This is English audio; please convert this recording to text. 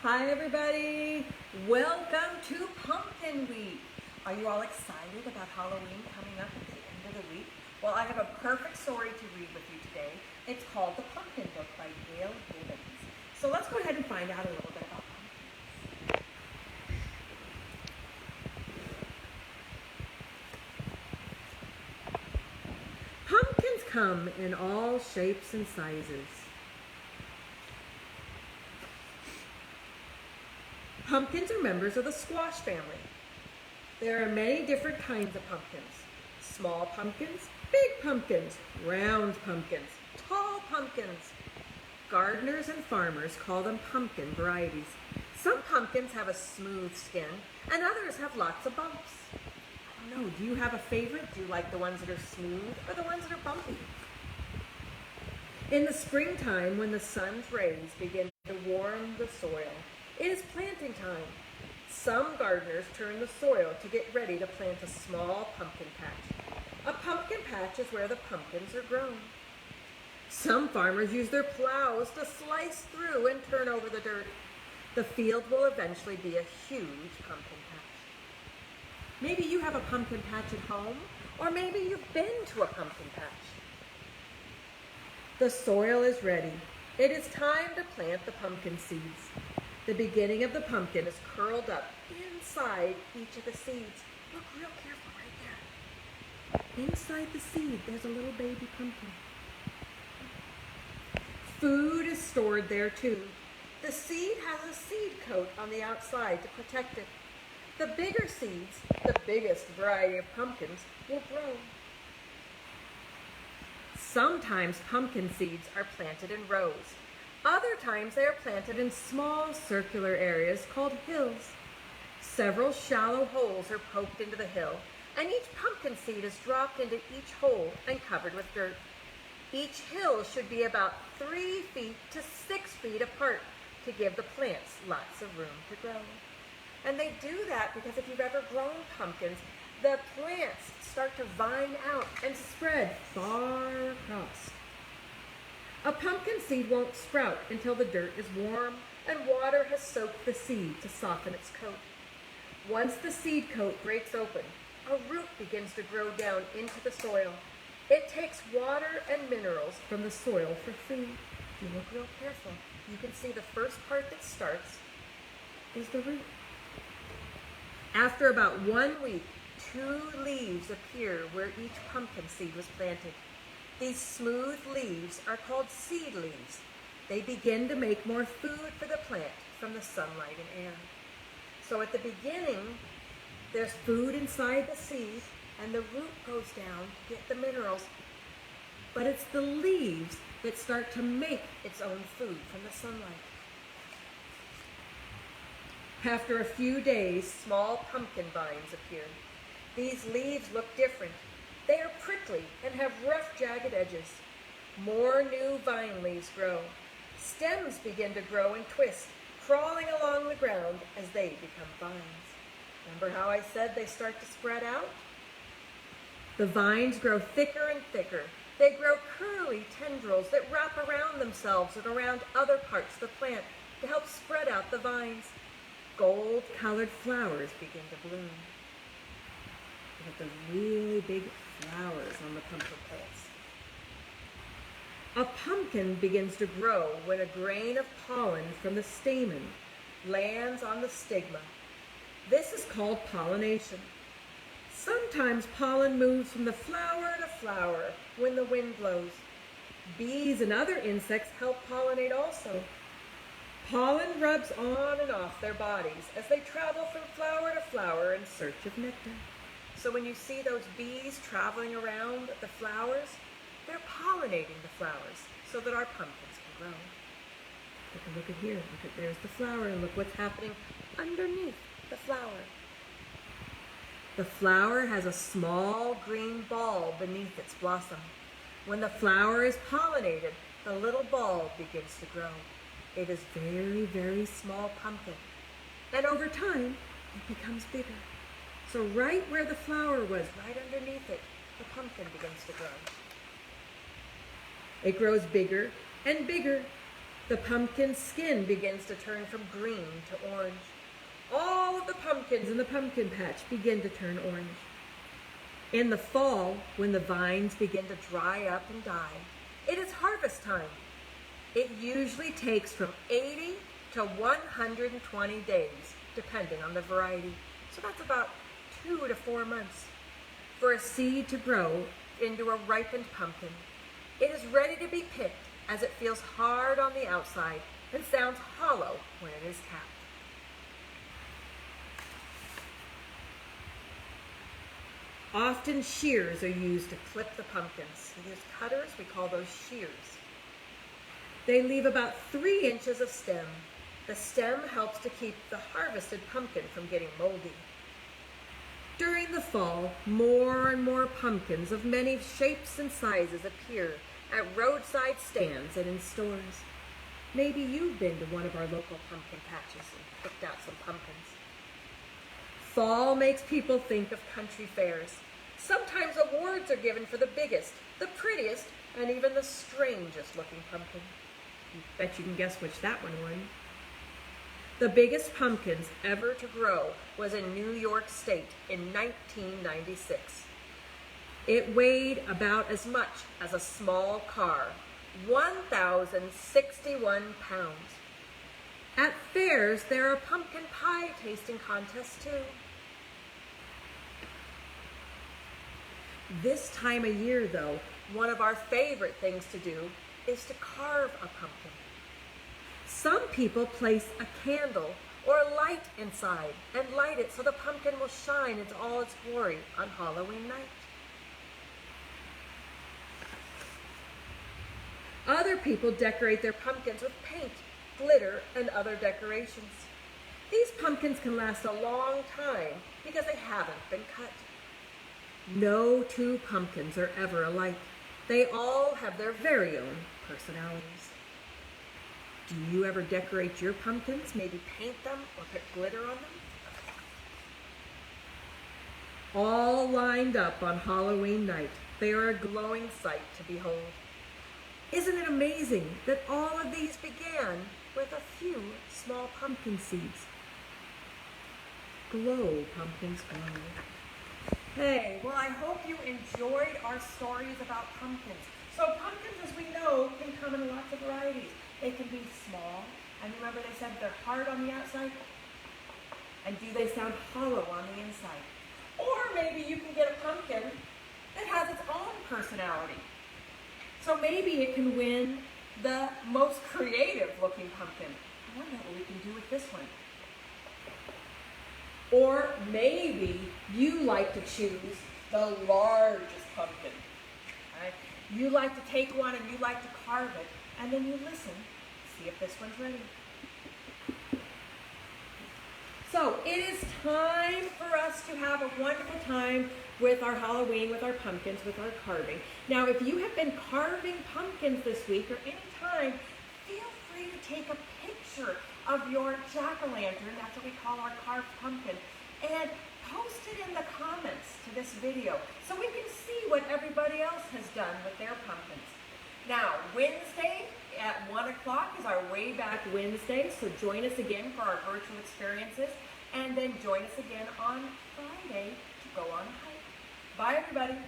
Hi everybody, welcome to Pumpkin Week. Are you all excited about Halloween coming up at the end of the week? Well, I have a perfect story to read with you today. It's called The Pumpkin Book by Gail Gibbons. So let's go ahead and find out a little bit about pumpkins. Pumpkins come in all shapes and sizes. Pumpkins are members of the squash family. There are many different kinds of pumpkins. Small pumpkins, big pumpkins, round pumpkins, tall pumpkins. Gardeners and farmers call them pumpkin varieties. Some pumpkins have a smooth skin and others have lots of bumps. I don't know, do you have a favorite? Do you like the ones that are smooth or the ones that are bumpy? In the springtime, when the sun's rays begin to warm the soil, it is planting time. Some gardeners turn the soil to get ready to plant a small pumpkin patch. A pumpkin patch is where the pumpkins are grown. Some farmers use their plows to slice through and turn over the dirt. The field will eventually be a huge pumpkin patch. Maybe you have a pumpkin patch at home, or maybe you've been to a pumpkin patch. The soil is ready. It is time to plant the pumpkin seeds. The beginning of the pumpkin is curled up inside each of the seeds. Look real careful right there. Inside the seed, there's a little baby pumpkin. Food is stored there too. The seed has a seed coat on the outside to protect it. The bigger seeds, the biggest variety of pumpkins, will grow. Sometimes pumpkin seeds are planted in rows. Other times they are planted in small circular areas called hills. Several shallow holes are poked into the hill, and each pumpkin seed is dropped into each hole and covered with dirt. Each hill should be about 3 feet to 6 feet apart to give the plants lots of room to grow. And they do that because if you've ever grown pumpkins, the plants start to vine out and spread far across. A pumpkin seed won't sprout until the dirt is warm and water has soaked the seed to soften its coat. Once the seed coat breaks open, a root begins to grow down into the soil. It takes water and minerals from the soil for food. If you look real careful, you can see the first part that starts is the root. After about 1 week, 2 leaves appear where each pumpkin seed was planted. These smooth leaves are called seed leaves. They begin to make more food for the plant from the sunlight and air. So at the beginning, there's food inside the seed, and the root goes down to get the minerals. But it's the leaves that start to make its own food from the sunlight. After a few days, small pumpkin vines appear. These leaves look different. They are prickly and have rough, jagged edges. More new vine leaves grow. Stems begin to grow and twist, crawling along the ground as they become vines. Remember how I said they start to spread out? The vines grow thicker and thicker. They grow curly tendrils that wrap around themselves and around other parts of the plant to help spread out the vines. Gold-colored flowers begin to bloom. Look at the really big flowers on the pumpkin plants. A pumpkin begins to grow when a grain of pollen from the stamen lands on the stigma. This is called pollination. Sometimes pollen moves from the flower to flower when the wind blows. Bees and other insects help pollinate also. Pollen rubs on and off their bodies as they travel from flower to flower in search of nectar. So when you see those bees traveling around the flowers, they're pollinating the flowers so that our pumpkins can grow. Look at here. Look at, there's the flower, and look what's happening underneath the flower. The flower has a small green ball beneath its blossom. When the flower is pollinated, the little ball begins to grow. It is very, very small pumpkin. And over time, it becomes bigger. So right where the flower was, right underneath it, the pumpkin begins to grow. It grows bigger and bigger. The pumpkin's skin begins to turn from green to orange. All of the pumpkins in the pumpkin patch begin to turn orange. In the fall, when the vines begin to dry up and die, it is harvest time. It usually takes from 80 to 120 days, depending on the variety. So that's about 2 to 4 months for a seed to grow into a ripened pumpkin. It is ready to be picked as it feels hard on the outside and sounds hollow when it is capped. Often shears are used to clip the pumpkins. We use cutters, we call those shears. They leave about 3 inches of stem. The stem helps to keep the harvested pumpkin from getting moldy. During the fall, more and more pumpkins of many shapes and sizes appear at roadside stands and in stores. Maybe you've been to one of our local pumpkin patches and picked out some pumpkins. Fall makes people think of country fairs. Sometimes awards are given for the biggest, the prettiest, and even the strangest looking pumpkin. I bet you can guess which that one won. The biggest pumpkins ever to grow was in New York State in 1996. It weighed about as much as a small car, 1,061 pounds. At fairs, there are pumpkin pie tasting contests too. This time of year, though, one of our favorite things to do is to carve a pumpkin. Some people place a candle or a light inside and light it so the pumpkin will shine into all its glory on Halloween night. Other people decorate their pumpkins with paint, glitter, and other decorations. These pumpkins can last a long time because they haven't been cut. No 2 pumpkins are ever alike. They all have their very own personalities. Do you ever decorate your pumpkins, maybe paint them or put glitter on them? All lined up on Halloween night, they are a glowing sight to behold. Isn't it amazing that all of these began with a few small pumpkin seeds? Glow, pumpkins, glow. Hey, well, I hope you enjoyed our stories about pumpkins. So pumpkins, as we know, can come in lots of varieties. They can be small, and remember they said they're hard on the outside, and do they sound hollow on the inside? Or maybe you can get a pumpkin that has its own personality. So maybe it can win the most creative looking pumpkin. I wonder what we can do with this one. Or maybe you like to choose the largest pumpkin. Right? You like to take one and you like to carve it, and then you listen, see if this one's ready. So it is time for us to have a wonderful time with our Halloween, with our pumpkins, with our carving. Now, if you have been carving pumpkins this week or any time, feel free to take a picture of your jack-o'-lantern, that's what we call our carved pumpkin, and post it in the comments to this video so we can see what everybody else has done with their pumpkins. Now, Wednesday at 1 o'clock is our Way Back Wednesday, so join us again for our virtual experiences, and then join us again on Friday to go on a hike. Bye, everybody.